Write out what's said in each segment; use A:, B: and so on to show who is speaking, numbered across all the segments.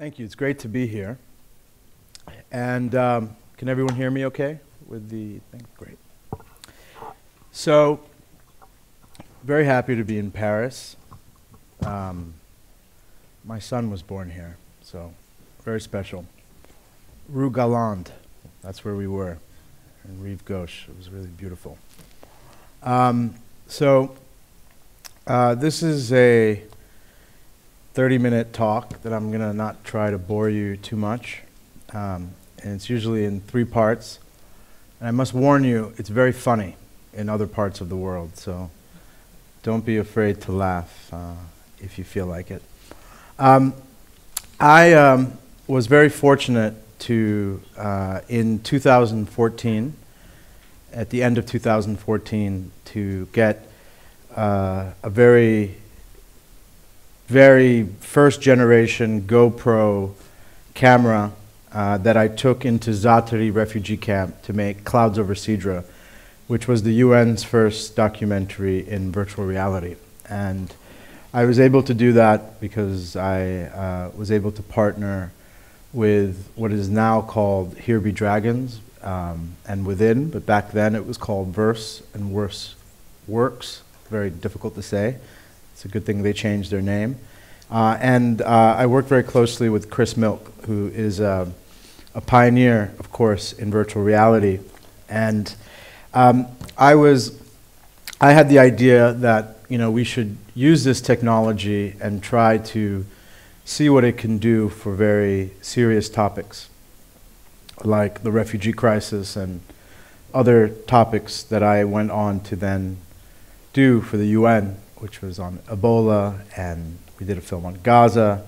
A: Thank you. It's great to be here. And can everyone hear me okay with the thing? Great. So, very happy to be in Paris. My son was born here, so very special. Rue Galande, that's where we were, in Rive Gauche. It was really beautiful. This is a 30-minute talk that I'm going to not try to bore you too much. And it's usually in 3 parts. And I must warn you, it's very funny in other parts of the world, so don't be afraid to laugh if you feel like it. I was very fortunate to, in 2014, at the end of 2014, to get a very first generation GoPro camera that I took into Zaatari refugee camp to make Clouds Over Sidra, which was the UN's first documentary in virtual reality. And I was able to do that because I was able to partner with what is now called Here Be Dragons and Within, but back then it was called Verse and Works. Very difficult to say. It's a good thing they changed their name. I worked very closely with Chris Milk, who is a pioneer, of course, in virtual reality. And I had the idea that we should use this technology and try to see what it can do for very serious topics, like the refugee crisis and other topics that I went on to then do for the UN, which was on Ebola, and we did a film on Gaza,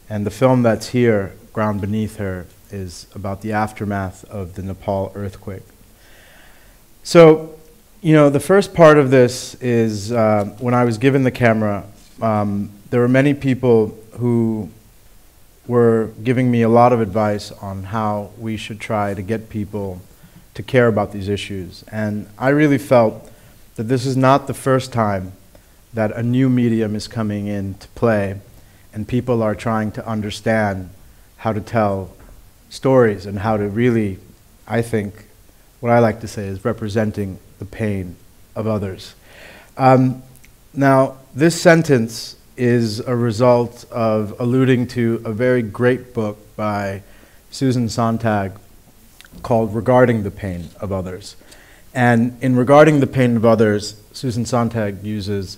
A: and the film that's here, Ground Beneath Her, is about the aftermath of the Nepal earthquake. So, the first part of this is when I was given the camera, there were many people who were giving me a lot of advice on how we should try to get people to care about these issues. And I really felt that this is not the first time that a new medium is coming into play and people are trying to understand how to tell stories and how to really, I think, what I like to say is representing the pain of others. Now, this sentence is a result of alluding to a very great book by Susan Sontag called Regarding the Pain of Others. And in Regarding the Pain of Others, Susan Sontag uses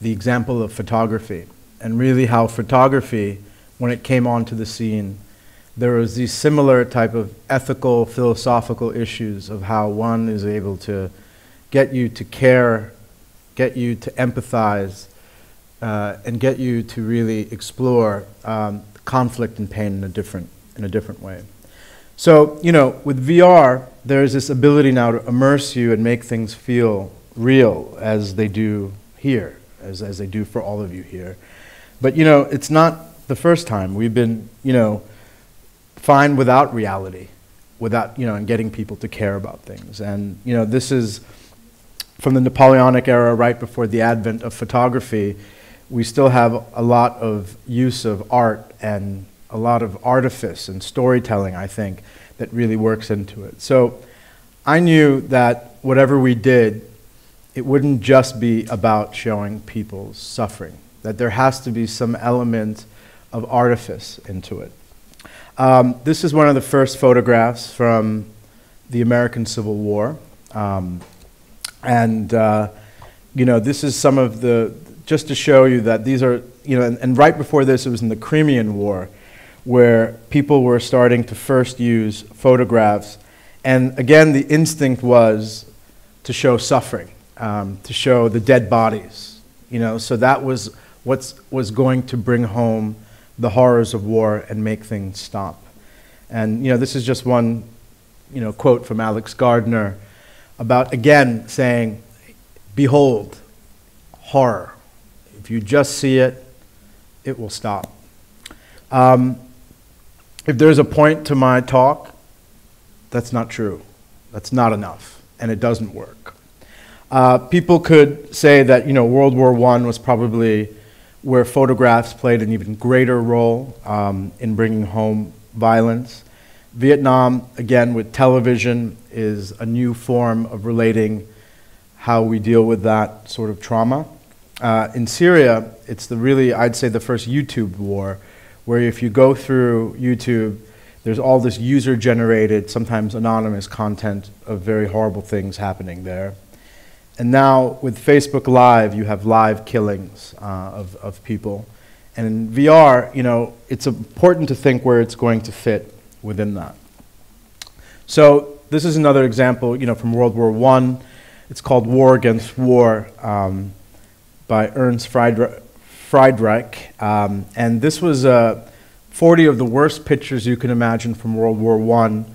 A: the example of photography, and really how photography, when it came onto the scene, there was these similar type of ethical, philosophical issues of how one is able to get you to care, get you to empathize, and get you to really explore conflict and pain in a different way. So, with VR, there's this ability now to immerse you and make things feel real as they do here, as they do for all of you here. But, it's not the first time. We've been, fine without reality, without, and getting people to care about things. And, this is from the Napoleonic era, right before the advent of photography. We still have a lot of use of art and a lot of artifice and storytelling, I think, that really works into it. So I knew that whatever we did, it wouldn't just be about showing people's suffering, that there has to be some element of artifice into it. This is one of the first photographs from the American Civil War. This is some of the, just to show you that these are, and right before this, it was in the Crimean War, where people were starting to first use photographs. And again, the instinct was to show suffering, to show the dead bodies, so that was what was going to bring home the horrors of war and make things stop. And, this is just one, quote from Alex Gardner about, again, saying, behold, horror. If you just see it, it will stop. If there's a point to my talk, that's not true. That's not enough, and it doesn't work. People could say that World War I was probably where photographs played an even greater role in bringing home violence. Vietnam, again, with television, is a new form of relating how we deal with that sort of trauma. In Syria, it's I'd say the first YouTube war, where if you go through YouTube, there's all this user-generated, sometimes anonymous content of very horrible things happening there. And now with Facebook Live, you have live killings of people. And in VR, it's important to think where it's going to fit within that. So this is another example, from World War I. It's called War Against War by Ernst Friedrich. And this was 40 of the worst pictures you can imagine from World War I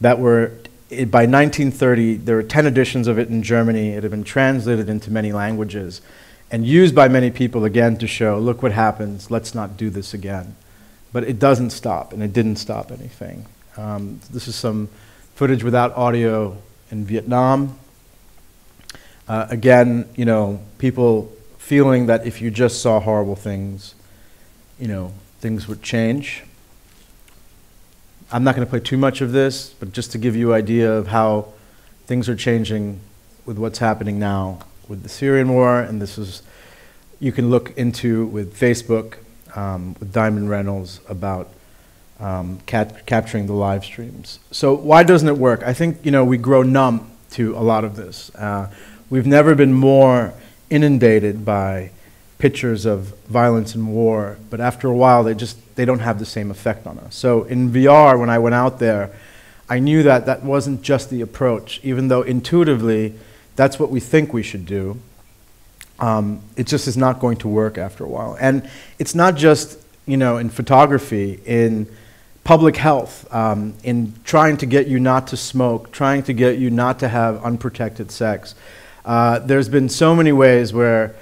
A: that were, by 1930, there were 10 editions of it in Germany. It had been translated into many languages and used by many people, again, to show, look what happens, let's not do this again. But it doesn't stop, and it didn't stop anything. This is some footage without audio in Vietnam. Again, people feeling that if you just saw horrible things, things would change. I'm not going to play too much of this, but just to give you an idea of how things are changing with what's happening now with the Syrian war, and you can look into with Facebook, with Diamond Reynolds about capturing the live streams. So why doesn't it work? I think, we grow numb to a lot of this. We've never been more inundated by pictures of violence and war, but after a while they don't have the same effect on us. So in VR, when I went out there, I knew that that wasn't just the approach, even though intuitively that's what we think we should do. It just is not going to work after a while. And it's not just, in photography, in public health, in trying to get you not to smoke, trying to get you not to have unprotected sex. There's been so many ways where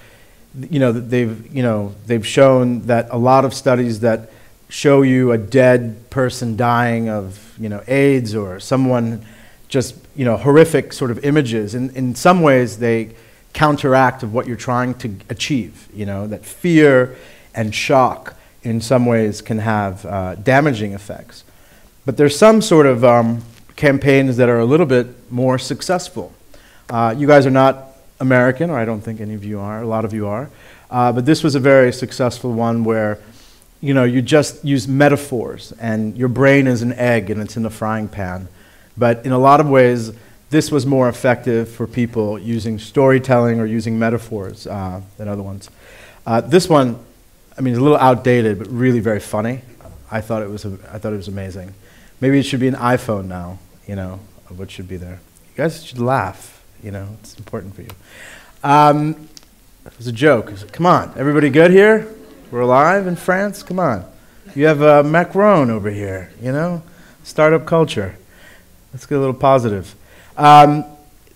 A: they've shown that a lot of studies that show you a dead person dying of AIDS or someone just horrific sort of images. In some ways they counteract of what you're trying to achieve. That fear and shock in some ways can have damaging effects. But there's some sort of campaigns that are a little bit more successful. You guys are not American, or I don't think any of you are, a lot of you are, but this was a very successful one where you just use metaphors and your brain is an egg and it's in a frying pan. But in a lot of ways, this was more effective for people using storytelling or using metaphors than other ones. This one, it's a little outdated, but really very funny. I thought it was amazing. Maybe it should be an iPhone now, of what should be there. You guys should laugh. It's important for you. It was a joke. Come on, everybody good here? We're alive in France? Come on. You have Macron over here, startup culture. Let's get a little positive.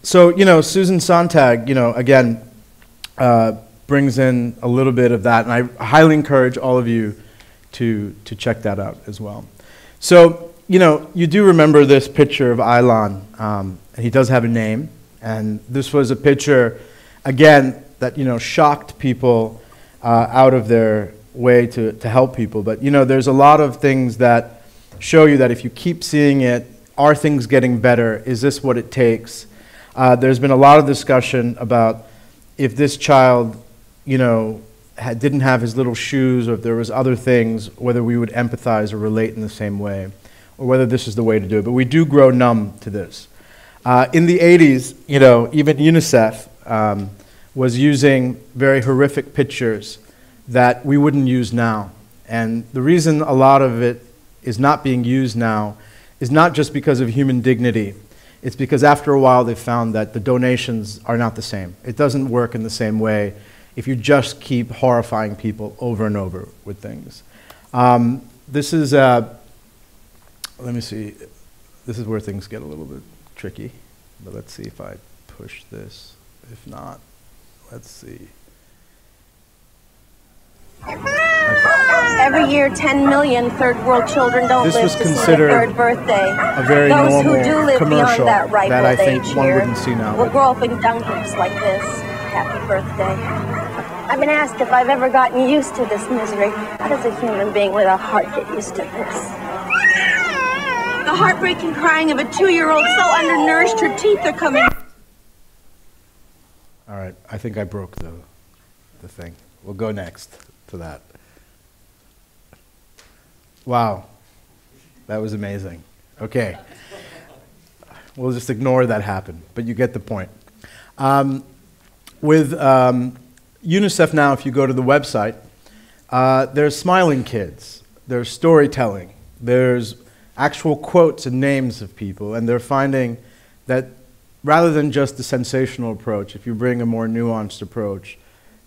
A: So, Susan Sontag, again, brings in a little bit of that, and I highly encourage all of you to check that out as well. So, you do remember this picture of Aylan, and he does have a name. And this was a picture, again, that shocked people out of their way to help people. But there's a lot of things that show you that if you keep seeing it, are things getting better? Is this what it takes? There's been a lot of discussion about if this child, didn't have his little shoes, or if there was other things, whether we would empathize or relate in the same way, or whether this is the way to do it. But we do grow numb to this. In the 80s, even UNICEF was using very horrific pictures that we wouldn't use now. And the reason a lot of it is not being used now is not just because of human dignity. It's because after a while they found that the donations are not the same. It doesn't work in the same way if you just keep horrifying people over and over with things. This is, let me see, this is where things get a little bit tricky, but let's see if I push this. If not, let's see.
B: Every year, 10 million third world children don't live to see their third birthday.
A: A very
B: Those
A: normal
B: who do live
A: commercial
B: beyond that ripe
A: that I
B: old
A: think
B: age
A: one
B: here
A: wouldn't see now.
B: will grow up in dung heaps like this. Happy birthday. I've been asked if I've ever gotten used to this misery. How does a human being with a heart get used to this? The heartbreaking crying of a 2-year-old so undernourished her teeth are coming.
A: All right, I think I broke the thing. We'll go next to that. Wow, that was amazing. Okay, we'll just ignore that happened, but you get the point. With UNICEF now, if you go to the website, there's smiling kids, there's storytelling, there's actual quotes and names of people, and they're finding that rather than just the sensational approach, if you bring a more nuanced approach,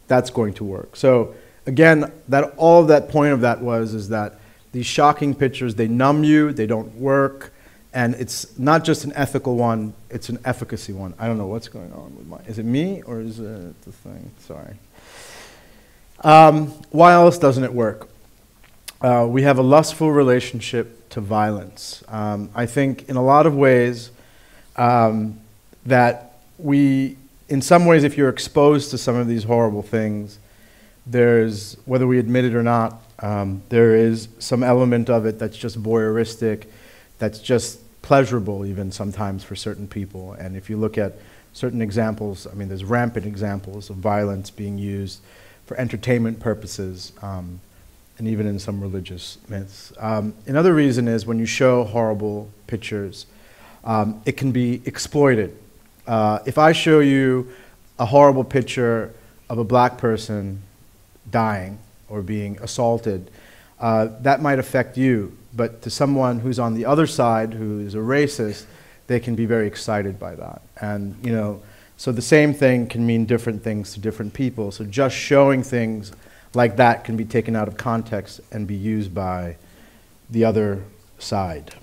A: that's going to work. So again, all of that point of that is that these shocking pictures, they numb you, they don't work, and it's not just an ethical one, it's an efficacy one. I don't know what's going on with is it me or is it the thing? Sorry. Why else doesn't it work? We have a lustful relationship to violence. I think in a lot of ways that in some ways, if you're exposed to some of these horrible things, there's, whether we admit it or not, there is some element of it that's just voyeuristic, that's just pleasurable even sometimes for certain people. And if you look at certain examples, I mean, there's rampant examples of violence being used for entertainment purposes, and even in some religious myths. Another reason is when you show horrible pictures, it can be exploited. If I show you a horrible picture of a black person dying or being assaulted, that might affect you, but to someone who's on the other side, who is a racist, they can be very excited by that. And, you know, so the same thing can mean different things to different people. So just showing things like that can be taken out of context and be used by the other side.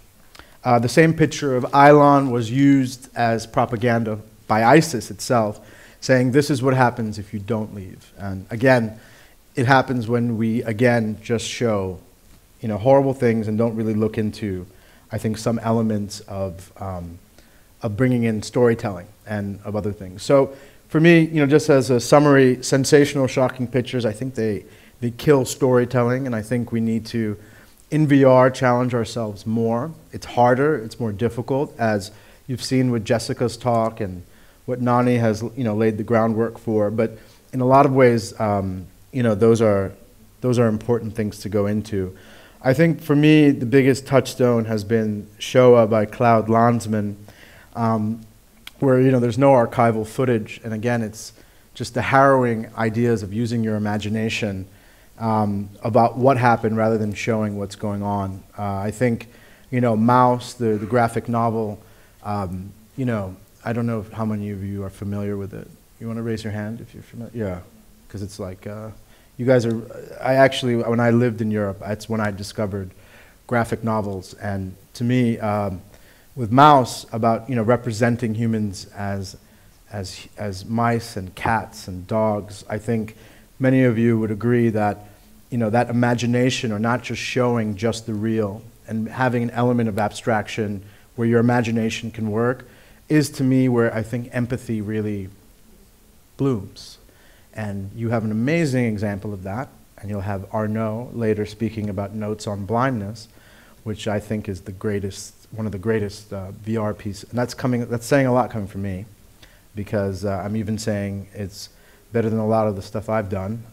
A: The same picture of Aylan was used as propaganda by ISIS itself, saying this is what happens if you don't leave. And again, it happens when we, again, just show, you know, horrible things and don't really look into, I think, some elements of bringing in storytelling and of other things. So for me, you know, just as a summary, sensational, shocking pictures, I think they kill storytelling, and I think we need to, in VR, challenge ourselves more. It's harder, it's more difficult, as you've seen with Jessica's talk and what Nani has, you know, laid the groundwork for. But in a lot of ways, you know, those are important things to go into. I think for me, the biggest touchstone has been Shoah by Claude Lanzmann, where, you know, there's no archival footage, and again, it's just the harrowing ideas of using your imagination about what happened rather than showing what's going on. I think, you know, Mouse, the graphic novel, you know, I don't know how many of you are familiar with it. You want to raise your hand if you're familiar? Yeah, because it's like, you guys are, I actually, when I lived in Europe, that's when I discovered graphic novels, and to me, with Mouse, about, you know, representing humans as mice and cats and dogs, I think many of you would agree that, you know, that imagination, or not just showing just the real and having an element of abstraction where your imagination can work, is to me where I think empathy really blooms. And you have an amazing example of that, and you'll have Arnaud later speaking about Notes on Blindness, which I think is the greatest, one of the greatest VR pieces. And that's saying a lot coming from me, because I'm even saying it's better than a lot of the stuff I've done.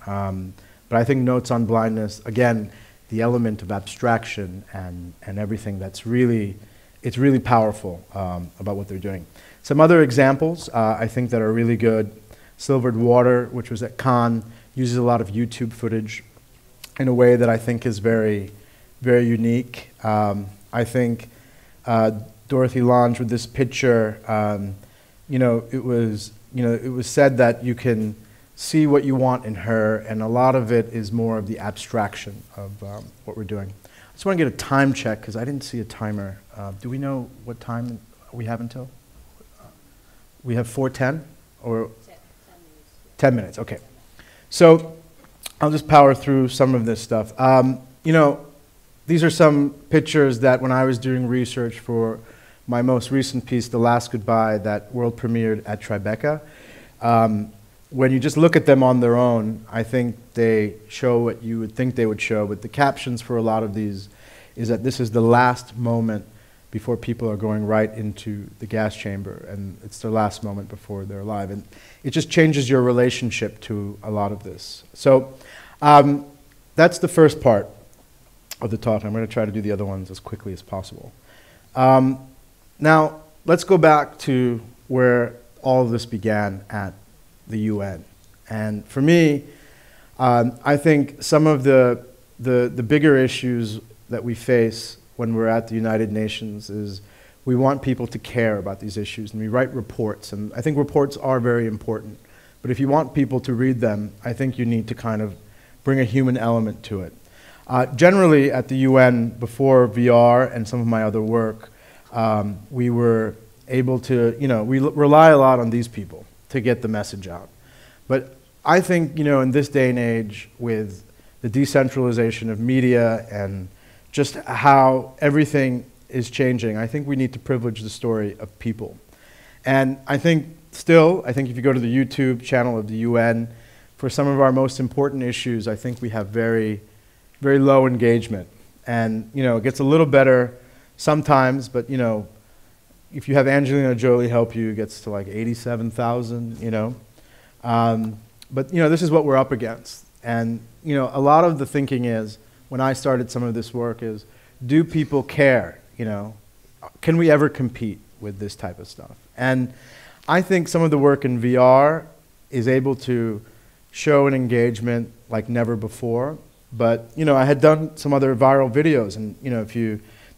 A: But I think Notes on Blindness, again, the element of abstraction and everything, that's really, it's really powerful about what they're doing. Some other examples I think that are really good. Silvered Water, which was at Cannes, uses a lot of YouTube footage in a way that I think is very, very unique. I think Dorothy Lange with this picture, you know, it was said that you can see what you want in her, and a lot of it is more of the abstraction of what we're doing. I just want to get a time check, because I didn't see a timer. Do we know what time we have until? We have 4:10 or 10 minutes, okay. So I'll just power through some of this stuff. You know, these are some pictures that when I was doing research for my most recent piece, The Last Goodbye, that world premiered at Tribeca. when you just look at them on their own, I think they show what you would think they would show, but the captions for a lot of these is that this is the last moment before people are going right into the gas chamber, and it's their last moment before they're alive. And it just changes your relationship to a lot of this. So that's the first part of the talk. I'm going to try to do the other ones as quickly as possible. Now, let's go back to where all of this began at the UN. And for me, I think some of the bigger issues that we face when we're at the United Nations is we want people to care about these issues, and we write reports, and I think reports are very important. But if you want people to read them, I think you need to kind of bring a human element to it. Generally, at the UN, before VR and some of my other work, we were able to, we rely a lot on these people to get the message out. But I think, in this day and age, with the decentralization of media and just how everything is changing, I think we need to privilege the story of people. And I think if you go to the YouTube channel of the UN, for some of our most important issues, I think we have very, very low engagement. And, it gets a little better sometimes, but, if you have Angelina Jolie help you, it gets to like 87,000, But, this is what we're up against. And, a lot of the thinking is, when I started some of this work, is, do people care, Can we ever compete with this type of stuff? And I think some of the work in VR is able to show an engagement like never before. But, I had done some other viral videos, and,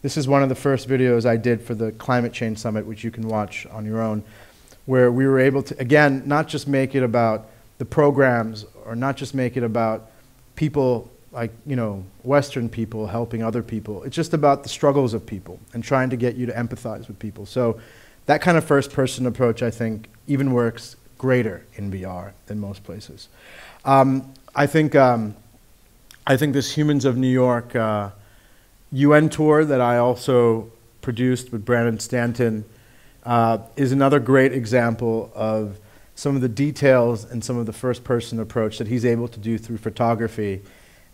A: this is one of the first videos I did for the Climate Change Summit, which you can watch on your own, where we were able to, again, not just make it about the programs, or not just make it about people like, Western people helping other people. It's just about the struggles of people and trying to get you to empathize with people. So that kind of first-person approach, I think, even works greater in VR than most places. I think this Humans of New York UN tour that I also produced with Brandon Stanton is another great example of some of the details and some of the first-person approach that he's able to do through photography.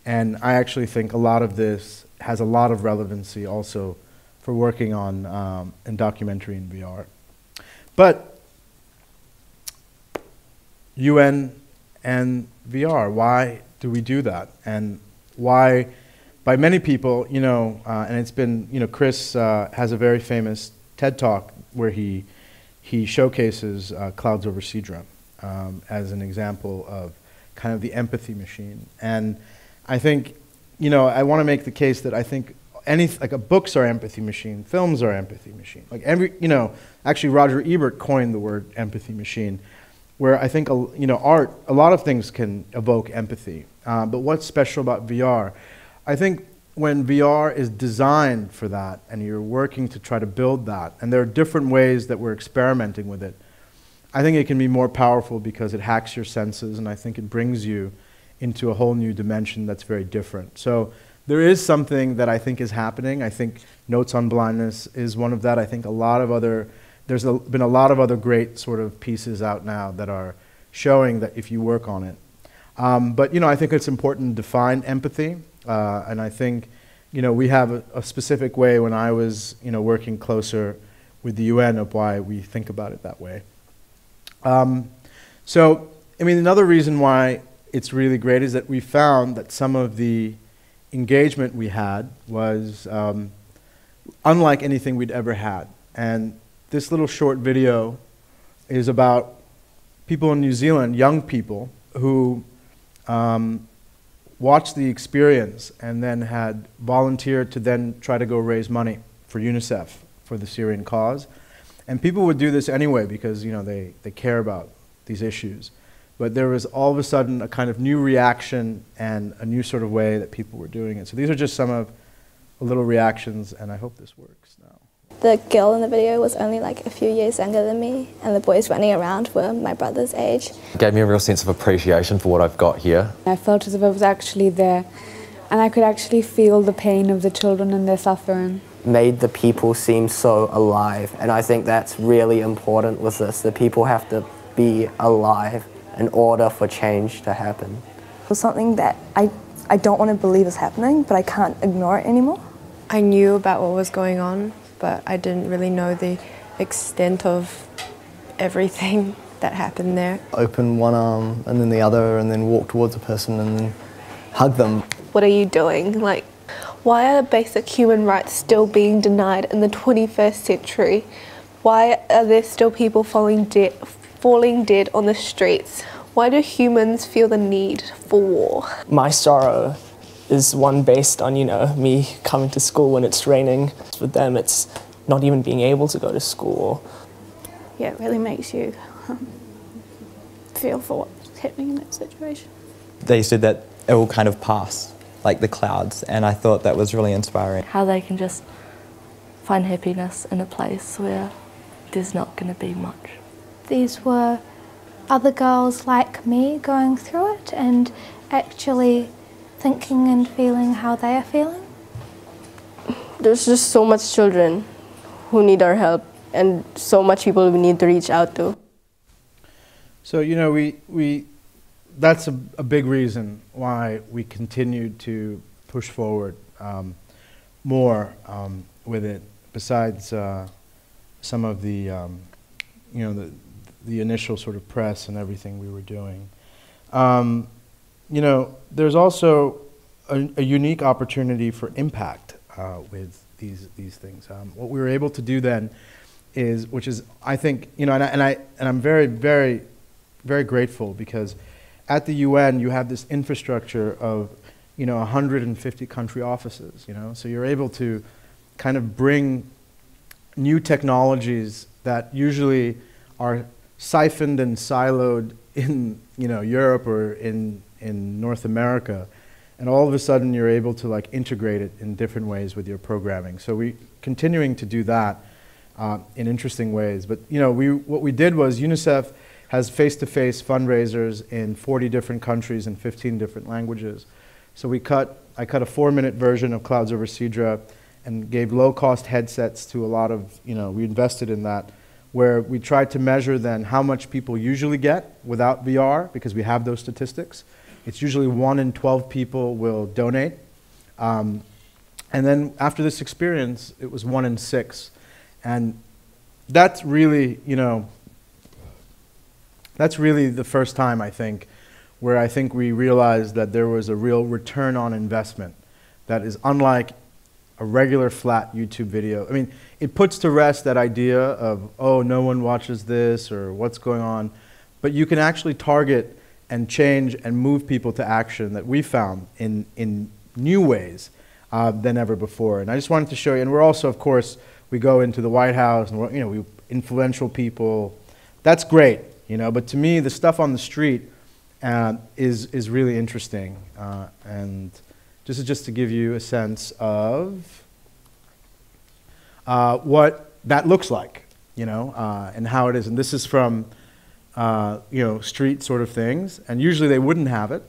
A: And I actually think a lot of this has a lot of relevancy also for working on in documentary and VR. But UN and VR, why do we do that? And why, by many people, and it's been, Chris has a very famous TED Talk where he showcases Clouds Over Sidra as an example of kind of the empathy machine. And I think, I want to make the case that I think books are empathy machine, films are empathy machine. Like actually Roger Ebert coined the word empathy machine, where I think, art, a lot of things can evoke empathy. But what's special about VR? I think when VR is designed for that, and you're working to try to build that, and there are different ways that we're experimenting with it, I think it can be more powerful because it hacks your senses, and I think it brings you into a whole new dimension that's very different. So there is something that I think is happening. I think Notes on Blindness is one of that. I think there's been a lot of other great sort of pieces out now that are showing that if you work on it. But I think it's important to define empathy, and I think we have a specific way when I was working closer with the UN of why we think about it that way. So another reason why it's really great is that we found that some of the engagement we had was unlike anything we'd ever had. And this little short video is about people in New Zealand, young people, who watched the experience and then had volunteered to then try to go raise money for UNICEF for the Syrian cause. And people would do this anyway because they care about these issues. But there was all of a sudden a kind of new reaction and a new sort of way that people were doing it. So these are just some of the little reactions, and I hope this works now.
C: The girl in the video was only like a few years younger than me, and the boys running around were my brother's age.
D: It gave me a real sense of appreciation for what I've got here.
E: I felt as if I was actually there, and I could actually feel the pain of the children and their suffering.
F: Made the people seem so alive, and I think that's really important with this. The people have to be alive in order for change to happen.
G: It was something that I don't want to believe is happening, but I can't ignore it anymore.
H: I knew about what was going on, but I didn't really know the extent of everything that happened there.
F: Open one arm and then the other, and then walk towards a person and then hug them.
I: What are you doing? Like, why are basic human rights still being denied in the 21st century? Why are there still people falling dead on the streets? Why do humans feel the need for war?
J: My sorrow is one based on, me coming to school when it's raining. For them, it's not even being able to go to school.
K: Yeah, it really makes you feel for what's happening in that situation.
L: They said that it will kind of pass, like the clouds, and I thought that was really inspiring.
M: How they can just find happiness in a place where there's not going to be much.
N: These were other girls like me going through it and actually thinking and feeling how they are feeling.
O: There's just so much children who need our help and so much people we need to reach out to.
A: So, that's a big reason why we continued to push forward more with it, besides some of the, the initial sort of press and everything we were doing. There's also a unique opportunity for impact with these things. What we were able to do then is, which is, I think, and I'm very, very, very grateful, because at the UN you have this infrastructure of 150 country offices, so you're able to kind of bring new technologies that usually are siphoned and siloed in Europe or in North America, and all of a sudden you're able to integrate it in different ways with your programming. So we're continuing to do that in interesting ways. But what we did was, UNICEF has face-to-face fundraisers in 40 different countries and 15 different languages. So I cut a 4-minute version of Clouds Over Sidra and gave low-cost headsets to a lot of, we invested in that, where we tried to measure then how much people usually get without VR, because we have those statistics. It's usually 1 in 12 people will donate. And then after this experience, it was 1 in 6. And that's really, that's really the first time, I think, where I think we realized that there was a real return on investment that is unlike a regular flat YouTube video. I mean, it puts to rest that idea of, oh, no one watches this or what's going on, but you can actually target and change and move people to action that we found in new ways than ever before. And I just wanted to show you, and we're also, of course, we go into the White House and we're, we influential people. That's great, but to me, the stuff on the street is really interesting. And this is just to give you a sense of what that looks like, and how it is. And this is from, street sort of things. And usually they wouldn't have it.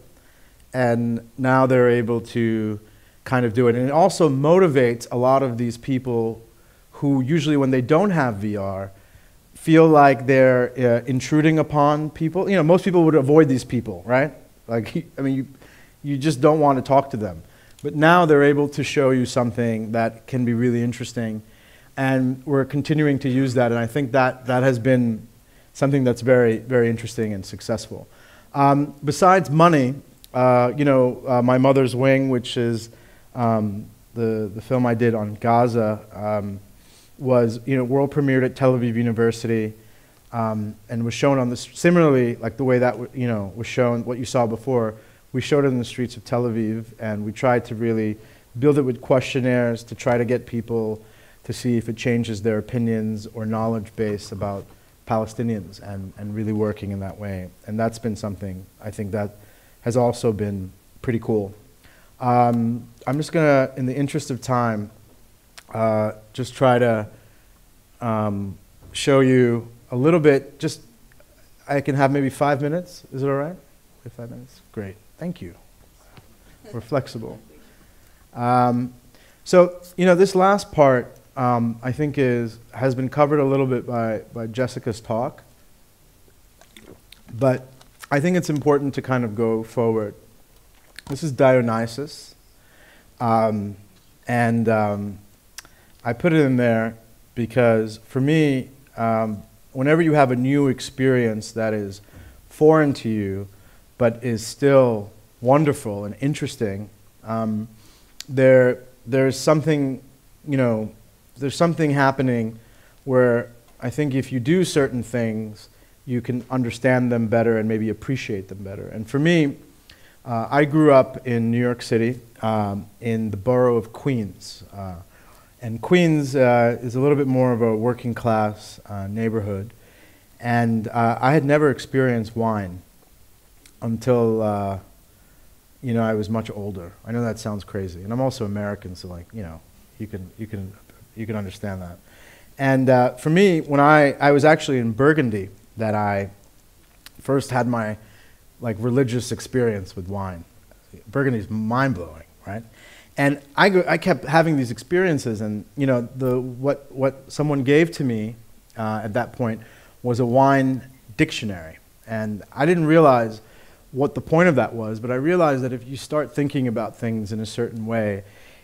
A: And now they're able to kind of do it. And it also motivates a lot of these people who usually, when they don't have VR, feel like they're intruding upon people. Most people would avoid these people, right? You just don't want to talk to them. But now they're able to show you something that can be really interesting. And we're continuing to use that. And I think that has been something that's very, very interesting and successful. Besides money, My Mother's Wing, which is the film I did on Gaza, was world premiered at Tel Aviv University, and was shown on similarly like the way that was shown, what you saw before. We showed it in the streets of Tel Aviv, and we tried to really build it with questionnaires to try to get people to see if it changes their opinions or knowledge base about Palestinians, and really working in that way. And that's been something I think that has also been pretty cool. I'm just gonna, in the interest of time, just try to show you a little bit. Just, I can have maybe 5 minutes. Is it all right? 5 minutes? Great. Thank you. We're flexible. So, this last part, I think has been covered a little bit by Jessica's talk. But I think it's important to kind of go forward. This is Dionysus. I put it in there because for me, whenever you have a new experience that is foreign to you, but is still wonderful and interesting, there's something, there's something happening where I think if you do certain things, you can understand them better and maybe appreciate them better. And for me, I grew up in New York City, in the borough of Queens. And Queens is a little bit more of a working class neighborhood. And I had never experienced wine until I was much older. I know that sounds crazy. And I'm also American, so you can understand that. And for me, when I was actually in Burgundy, that I first had my religious experience with wine. Burgundy is mind-blowing, right? And I kept having these experiences, and what someone gave to me at that point was a wine dictionary. And I didn't realize what the point of that was, but I realized that if you start thinking about things in a certain way,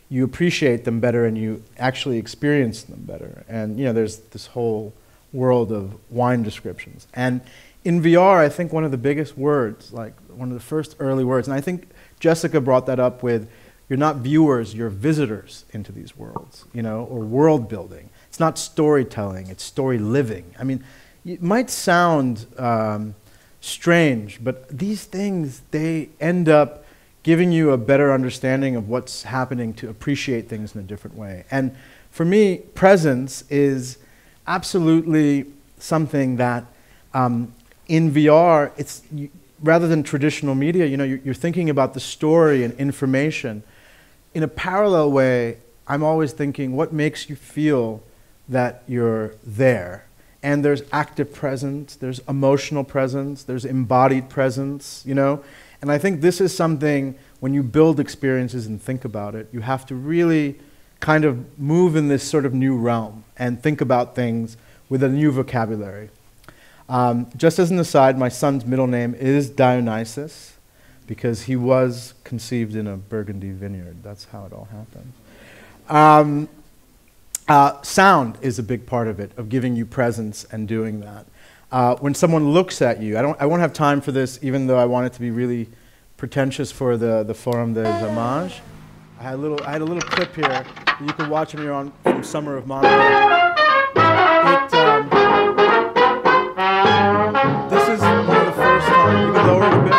A: you appreciate them better and you actually experience them better. And there's this whole world of wine descriptions. And in VR, I think one of the biggest words, like one of the first early words, and I think Jessica brought that up with, you're not viewers, you're visitors into these worlds, or world building. It's not storytelling, it's story living. I mean, it might sound strange, but these things, they end up giving you a better understanding of what's happening to appreciate things in a different way. And for me, presence is absolutely something that in VR, rather than traditional media, you're thinking about the story and information. In a parallel way, I'm always thinking, what makes you feel that you're there? And there's active presence, there's emotional presence, there's embodied presence, And I think this is something, when you build experiences and think about it, you have to really kind of move in this sort of new realm and think about things with a new vocabulary. Just as an aside, my son's middle name is Dionysus because he was conceived in a Burgundy vineyard. That's how it all happened. Sound is a big part of it, of giving you presence and doing that. When someone looks at you, I won't have time for this, even though I want it to be really pretentious for the Forum des Images. I had a little clip here that you can watch when you're on from Summer of Monaco. This is one of the first times. You can lower it a bit.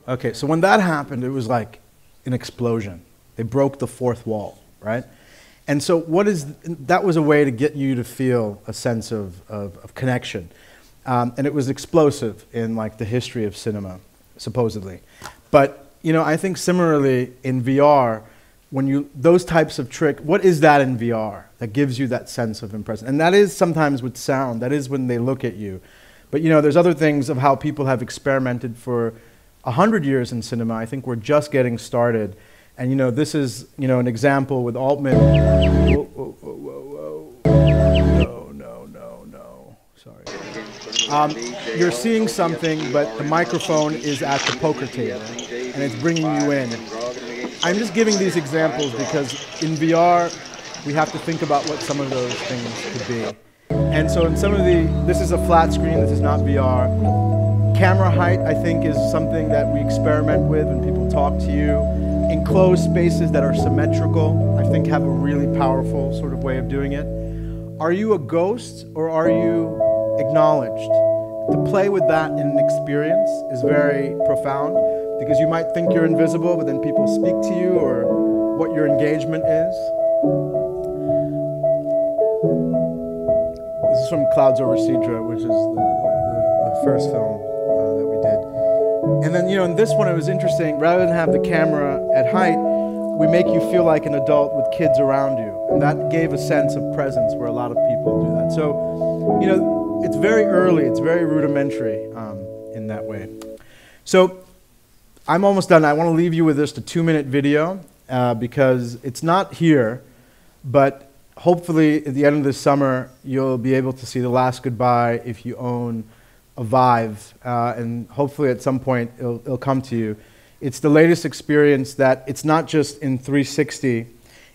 A: Okay, so when that happened, it was like an explosion. They broke the fourth wall, right? And so that was a way to get you to feel a sense of connection. And it was explosive in the history of cinema, supposedly. But, I think similarly in VR, those types of what is that in VR that gives you that sense of impression? And that is sometimes with sound, that is when they look at you. But, there's other things of how people have experimented for 100 years in cinema. I think we're just getting started. And this is, an example with Altman. Whoa, whoa, whoa, whoa. No. Sorry. You're seeing something, but the microphone is at the poker table, and it's bringing you in. I'm just giving these examples because in VR, we have to think about what some of those things could be. And so in some of this is a flat screen, this is not VR. Camera height, I think, is something that we experiment with when people talk to you. Enclosed spaces that are symmetrical, I think, have a really powerful sort of way of doing it. Are you a ghost or are you acknowledged? To play with that in an experience is very profound because you might think you're invisible, but then people speak to you or what your engagement is. This is from Clouds Over Sidra, which is the first film that we did. And then, you know, in this one it was interesting, rather than have the camera at height, we make you feel like an adult with kids around you. And that gave a sense of presence where a lot of people do that. So, you know, it's very early, it's very rudimentary in that way. So, I'm almost done. I want to leave you with just a 2-minute video because it's not here, but hopefully at the end of this summer, you'll be able to see The Last Goodbye if you own a Vive, and hopefully at some point it'll come to you. It's the latest experience that it's not just in 360,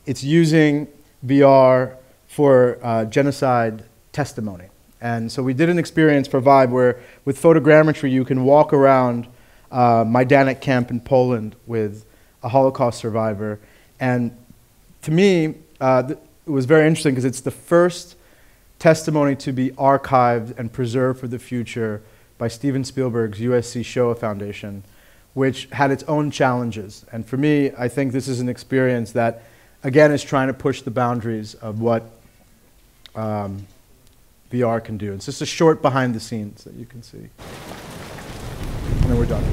A: it's using VR for genocide testimony. And so we did an experience for Vive where with photogrammetry you can walk around Majdanek camp in Poland with a Holocaust survivor. And to me, it was very interesting because it's the first testimony to be archived and preserved for the future by Steven Spielberg's USC Shoah Foundation, which had its own challenges. And for me, I think this is an experience that, again, is trying to push the boundaries of what VR can do. It's just a short behind the scenes that you can see. And then we're done.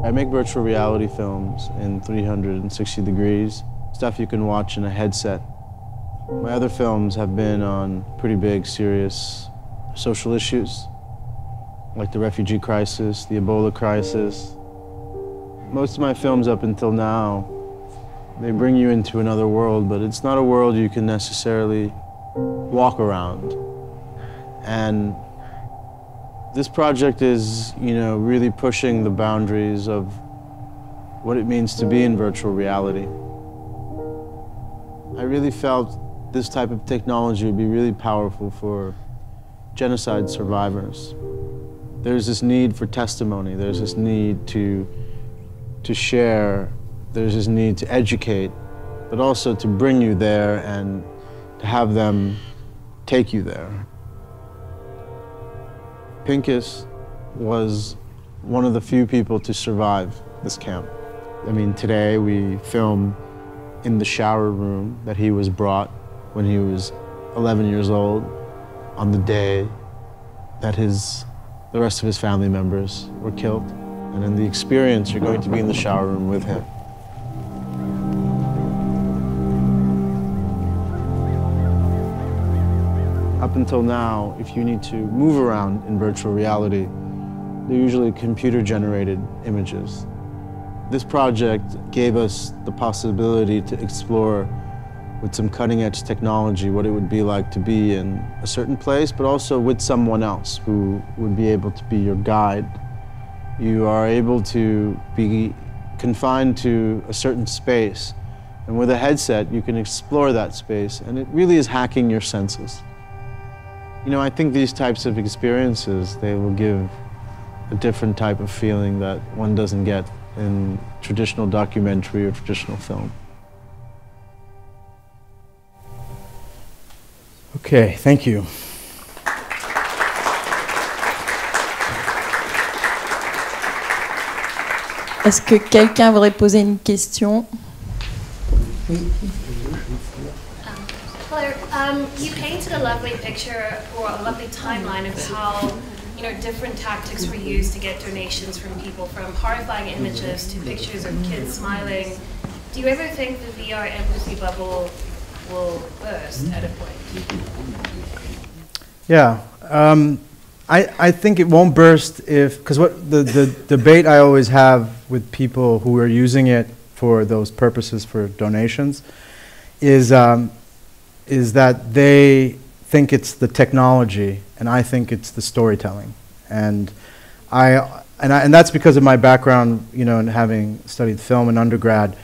A: I make virtual reality films in 360 degrees, stuff you can watch in a headset. My other films have been on pretty big, serious social issues, like the refugee crisis, the Ebola crisis. Most of my films up until now, they bring you into another world, but it's not a world you can necessarily walk around. And this project is, you know, really pushing the boundaries of what it means to be in virtual reality. I really felt this type of technology would be really powerful for genocide survivors. There's this need for testimony, there's this need to share, there's this need to educate, but also to bring you there and to have them take you there. Pincus was one of the few people to survive this camp. I mean, today we film in the shower room that he was brought when he was 11 years old on the day that the rest of his family members were killed. And in the experience, you're going to be in the shower room with him. Up until now, if you need to move around in virtual reality, they're usually computer-generated images. This project gave us the possibility to explore with some cutting-edge technology what it would be like to be in a certain place, but also with someone else who would be able to be your guide. You are able to be confined to a certain space, and with a headset, you can explore that space, and it really is hacking your senses. You know, I think these types of experiences, they will give a different type of feeling that one doesn't get in traditional documentary or traditional film. Okay, thank you.
P: Est-ce que quelqu'un voudrait poser une question? Oui.
Q: Hello. You painted a lovely picture or a lovely timeline of how, you know, different tactics were used to get donations from people, from horrifying images to pictures of kids smiling. Do you ever think the VR empathy bubble will burst at a point?
A: Yeah. I think it won't burst if, because what the debate I always have with people who are using it for those purposes for donations is that they think it's the technology and I think it's the storytelling, and that's because of my background, you know, in having studied film in undergrad,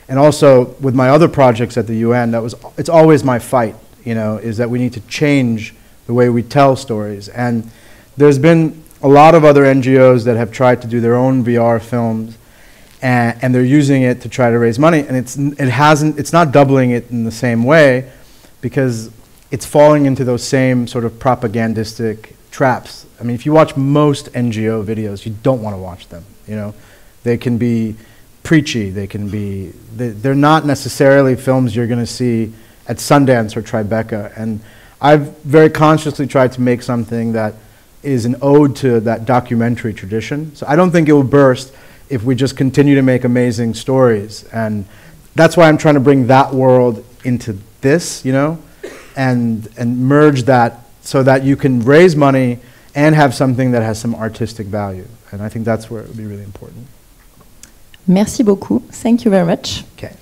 A: and also with my other projects at the UN. It's always my fight, you know, is that we need to change the way we tell stories. And there's been a lot of other NGOs that have tried to do their own VR films, and they're using it to try to raise money, and it's not doubling it in the same way, because it's falling into those same sort of propagandistic traps. I mean, if you watch most NGO videos, you don't want to watch them, you know. They can be preachy, they're not necessarily films you're going to see at Sundance or Tribeca, and I've very consciously tried to make something that is an ode to that documentary tradition. So I don't think it will burst if we just continue to make amazing stories, and that's why I'm trying to bring that world into this, you know, and merge that so that you can raise money and have something that has some artistic value. And I think that's where it would be really important.
P: Merci beaucoup. Thank you very much.
A: Okay.